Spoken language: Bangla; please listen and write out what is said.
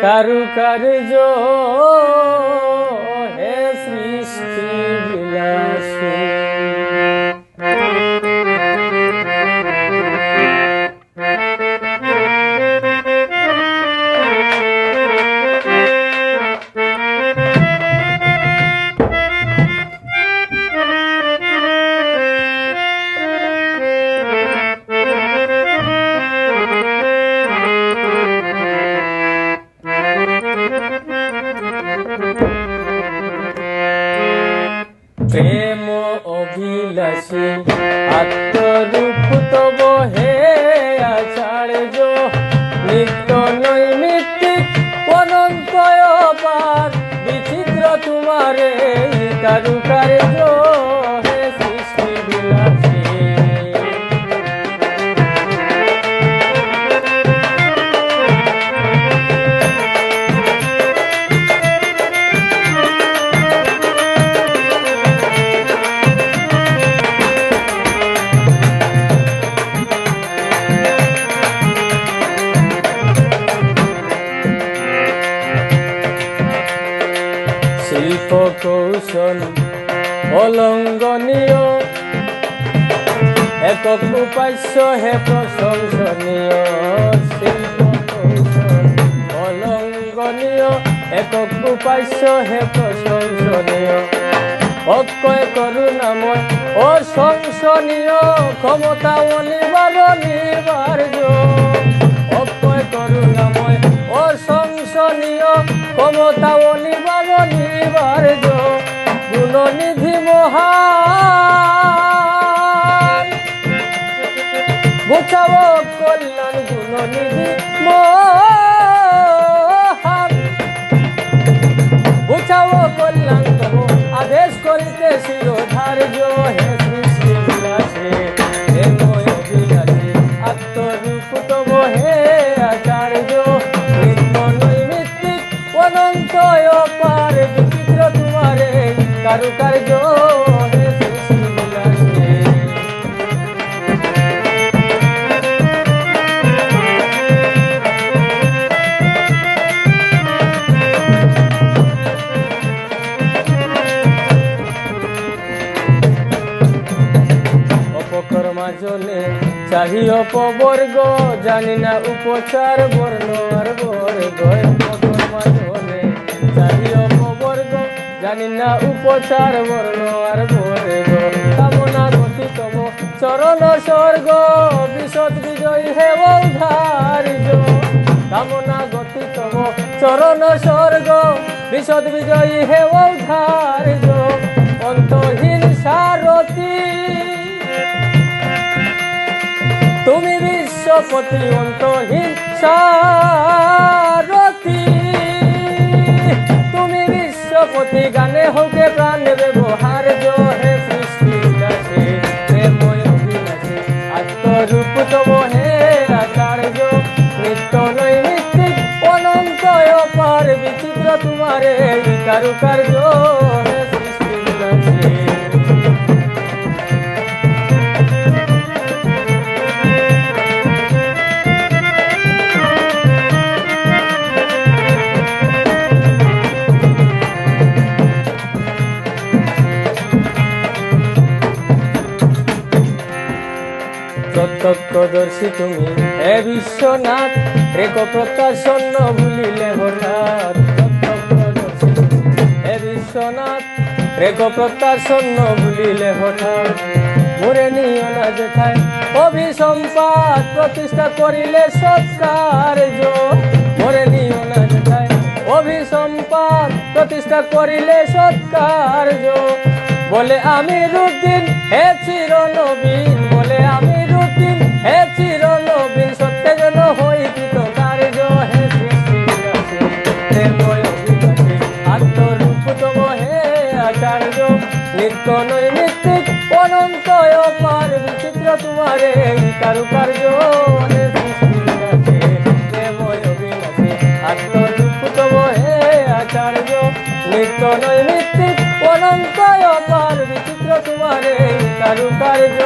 কারুকার্য হে সৃষ্টি বিলাসী। প্রেম অভিলাষী আত্মরূপ তব হে আচার্য, নিত্য নৈমিত্তিক অনন্ত অপার, বিচিত্র তোমারে কারুকার্য হে সৃষ্টি বিলাসী। শিল্প কৌশল অলঙ্ঘনীয়, একক উপাস্য হে প্রশংসনীয়। শিল্প কৌশল অলঙ্ঘনীয়, একক উপাস্য হে প্রশংসনীয়। অক্ষয় করুণাময় অসংসনীয়, ক্ষমতা অনিবার্য। অক্ষয় করুণাময় অসংসনীয়, ক্ষমতা অনিবার্য। গুণনিধি মহান, ঘোচাও কল্যাণ গুণনিধি মহান। ঘোচাও কল্যাণ তব আদেশ করিতে শিরোধার্য হে সৃষ্টি বিলাসী। প্রেময় অভিলাষী আত্মরূপ তব হে আচার্য, নিত্য নৈমিত্তিক অনন্ত অপার, বিচিত্র তোমারে কারুকার্য হে সৃষ্টি বিলাসী। অপকর্মা জনে চাহি অপবর্গ, জানি না উপচার বর্ণ আর বর্গ। অপকর্মা জনে চাহি অপবর্গ, জানি না উপচার বর্ণ আর বর্গ। কামনা গতি তব চরণ স্বর্গ, বিশদ বিজয়ী হে ঔধার্য। কামনা গতি তব চরণ স্বর্গ, বিশদ বিজয়ী হে ঔধার্য। অন্তহীন সারথী তুমি বিশ্বপতি, অন্তহীন সারথী তুমি বিশ্বপতি। গানে হোকে প্রাণ ব্যবহার্য হে সৃষ্টি বিলাসী। প্রেময় অভিলাষী আত্মরূপ তব হে আচার্য, নিত্য নৈমিত্তিক অনন্ত অপার, বিচিত্র তোমারে কারুকার্য হে সৃষ্টি বিলাসী। প্রত্যক্ষদর্শী তুমি হে বিশ্বনাথ, রেখ প্রত্যাসন্ন ভুলিলে হঠাৎ। প্রত্যক্ষদর্শী হে বিশ্বনাথ, রেখ প্রত্যাসন্ন ভুলিলে হঠাৎ। মোরে নিও না যেথায় অভিসম্পাত, প্রতিষ্ঠা করিলে সৎকার্য। মোরে নিও না যেথায় অভিসম্পাত, প্রতিষ্ঠা করিলে সৎকার্য। বলে আমিরুদ্দিন হে চিরনবীন, বলে আমিরুদ্দিন হে চিরনবীন। সত্যে যেন হই কৃতকার্য হে সৃষ্টি বিলাসী। প্রেময় অভিলাষী আত্মরূপ তব হে আচার্য, নিত্য নৈমিত্তিক অনন্ত অপার, বিচিত্র তোমারে কারুকার্য হে সৃষ্টি বিলাসী। প্রেময় অভিলাষী আত্মরূপ তব হে আচার্য, নিত্য নৈমিত্তিক অনন্ত অপার, বিচিত্র তোমারে কারুকার্য।